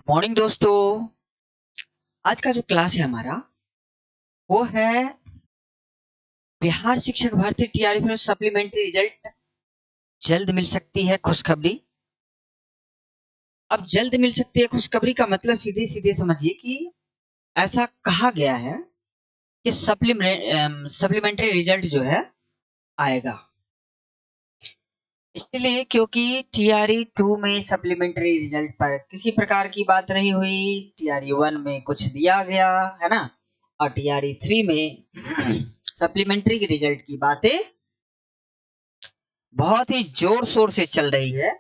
Morning दोस्तों। आज का जो क्लास है हमारा वो है बिहार शिक्षक भर्ती टीआरई फिर सप्लीमेंट्री रिजल्ट जल्द मिल सकती है खुशखबरी। अब जल्द मिल सकती है खुशखबरी का मतलब सीधे सीधे समझिए कि ऐसा कहा गया है कि सप्लीमेंट्री रिजल्ट जो है आएगा। इसलिए क्योंकि टीआरई 2 में सप्लीमेंट्री रिजल्ट पर किसी प्रकार की बात नहीं हुई, टीआरई 1 में कुछ दिया गया है ना, और टीआरई 3 में सप्लीमेंट्री के रिजल्ट की बातें बहुत ही जोर शोर से चल रही है।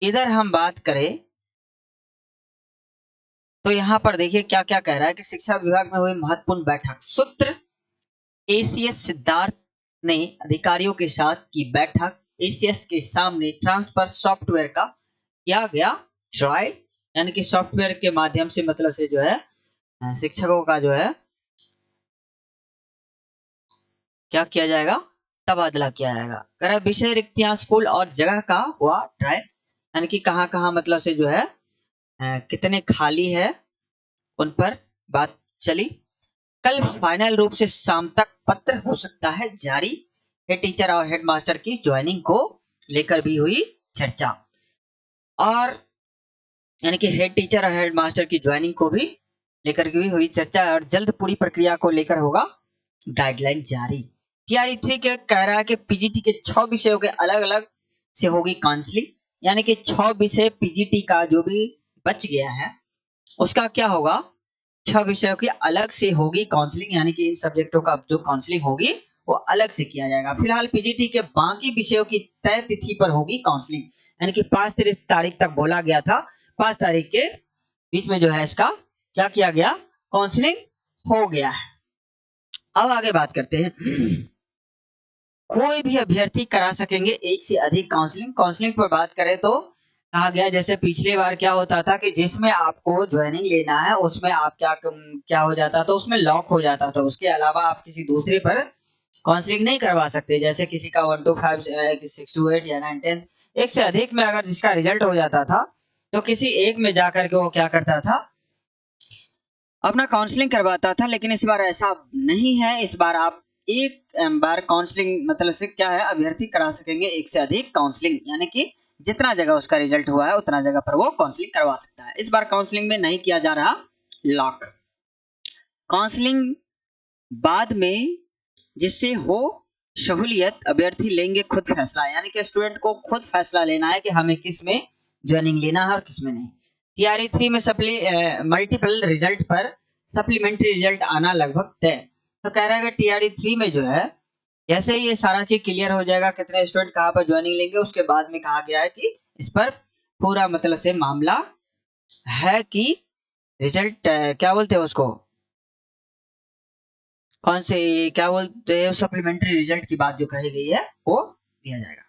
इधर हम बात करें तो यहाँ पर देखिए क्या क्या कह रहा है कि शिक्षा विभाग में हुई महत्वपूर्ण बैठक। सूत्र एसीएस सिद्धार्थ ने अधिकारियों के साथ की बैठक। एसीएस के सामने ट्रांसफर सॉफ्टवेयर का किया गया ट्रायल, यानी कि सॉफ्टवेयर के माध्यम से मतलब से जो है शिक्षकों का जो है क्या किया जाएगा, तबादला किया जाएगा। कह रहा विषय रिक्तियां स्कूल और जगह का हुआ ट्रायल, यानी कि कहाँ कहाँ मतलब से जो है कितने खाली है उन पर बात चली। कल फाइनल रूप से शाम तक पत्र हो सकता है जारी। हेड टीचर और हेड मास्टर की ज्वाइनिंग को लेकर भी हुई चर्चा, और यानी कि हेड टीचर और हेड मास्टर की ज्वाइनिंग को भी लेकर भी हुई चर्चा, और जल्द पूरी प्रक्रिया को लेकर होगा गाइडलाइन जारी। टीआरई 3 के कह रहा है कि पीजीटी के 6 विषयों के अलग अलग से होगी काउंसलिंग, यानी कि 6 विषय पीजीटी का जो भी बच गया है उसका क्या होगा, 6 विषयों की अलग से होगी काउंसलिंग, यानी कि इन सब्जेक्टों का जो काउंसलिंग होगी वो अलग से किया जाएगा। फिलहाल पीजीटी के बाकी विषयों की तय तिथि पर होगी काउंसलिंग, यानी कि 5 तारीख तक बोला गया था। 5 तारीख के बीच में जो है इसका क्या किया गया, काउंसलिंग हो गया है। अब आगे बात करते हैं। कोई भी अभ्यर्थी करा सकेंगे एक से अधिक काउंसलिंग। काउंसलिंग पर बात करें तो कहा गया जैसे पिछले बार क्या होता था कि जिसमें आपको ज्वाइनिंग लेना है उसमें आप क्या हो जाता था, उसमें लॉक हो जाता था। उसके अलावा आप किसी दूसरे पर काउंसलिंग नहीं करवा सकते। जैसे किसी का 1 to 5, 6 to 8 या 9 10 एक से अधिक में अगर जिसका रिजल्ट हो जाता था तो किसी एक में जाकर के वो क्या करता था, अपना काउंसलिंग करवाता था। लेकिन इस बार ऐसा नहीं है। इस बार आप एक बार काउंसलिंग मतलब से क्या है, अभ्यर्थी करा सकेंगे एक से अधिक काउंसलिंग, यानी कि जितना जगह उसका रिजल्ट हुआ है उतना जगह पर वो काउंसलिंग करवा सकता है। इस बार काउंसलिंग में नहीं किया जा रहा लॉक। काउंसलिंग बाद में जिससे हो सहूलियत, अभ्यर्थी लेंगे खुद फैसला, यानी कि स्टूडेंट को खुद फैसला लेना है कि हमें किस में ज्वाइनिंग लेना है और किस में नहीं। टीआरई 3 में मल्टीपल रिजल्ट पर सप्लीमेंट्री रिजल्ट आना लगभग तय। तो कह रहा है कि टीआरई 3 में जो है जैसे ही ये सारा चीज क्लियर हो जाएगा, कितने स्टूडेंट कहाँ पर ज्वाइनिंग लेंगे, उसके बाद में कहा गया है कि इस पर पूरा मतलब से मामला है कि रिजल्ट क्या बोलते हैं उसको, कौन से क्या बोलते हैं, सप्लीमेंट्री रिजल्ट की बात जो कही गई है वो दिया जाएगा।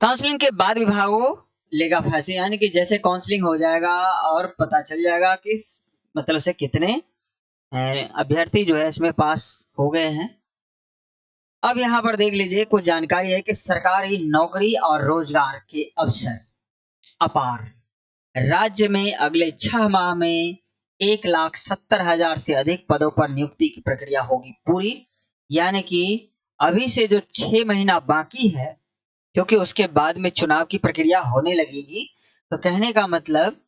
काउंसलिंग के बाद विभागों लेगा फैसले, यानी कि जैसे काउंसलिंग हो जाएगा और पता चल जाएगा कि मतलब से कितने अभ्यर्थी जो है इसमें पास हो गए हैं। अब यहाँ पर देख लीजिए कुछ जानकारी है कि सरकारी नौकरी और रोजगार के अवसर अपार। राज्य में अगले 6 माह में 1,70,000 से अधिक पदों पर नियुक्ति की प्रक्रिया होगी पूरी, यानी कि अभी से जो 6 महीना बाकी है, क्योंकि उसके बाद में चुनाव की प्रक्रिया होने लगेगी। तो कहने का मतलब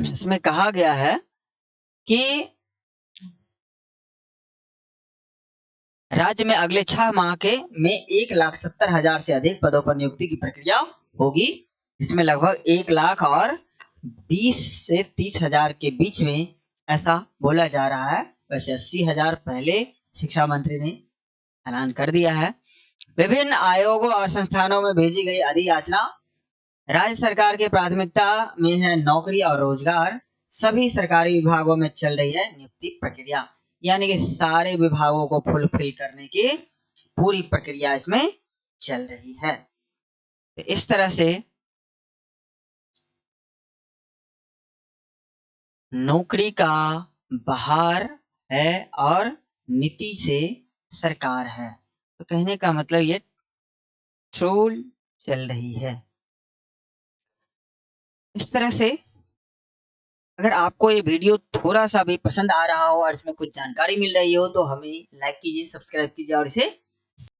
इसमें कहा गया है कि राज्य में अगले 6 माह के में 1,70,000 से अधिक पदों पर नियुक्ति की प्रक्रिया होगी, जिसमें लगभग 1 लाख और 20 से 30,000 के बीच में ऐसा बोला जा रहा है। वैसे 80,000 पहले शिक्षा मंत्री ने ऐलान कर दिया है। विभिन्न आयोगों और संस्थानों में भेजी गई अधियाचना। राज्य सरकार की प्राथमिकता में है नौकरी और रोजगार। सभी सरकारी विभागों में चल रही है नियुक्ति प्रक्रिया, यानी कि सारे विभागों को फुलफिल करने की पूरी प्रक्रिया इसमें चल रही है। तो इस तरह से नौकरी का बहार है और नीति से सरकार है। तो कहने का मतलब ये ट्रोल चल रही है। इस तरह से अगर आपको ये वीडियो थोड़ा सा भी पसंद आ रहा हो और इसमें कुछ जानकारी मिल रही हो तो हमें लाइक कीजिए, सब्सक्राइब कीजिए और इसे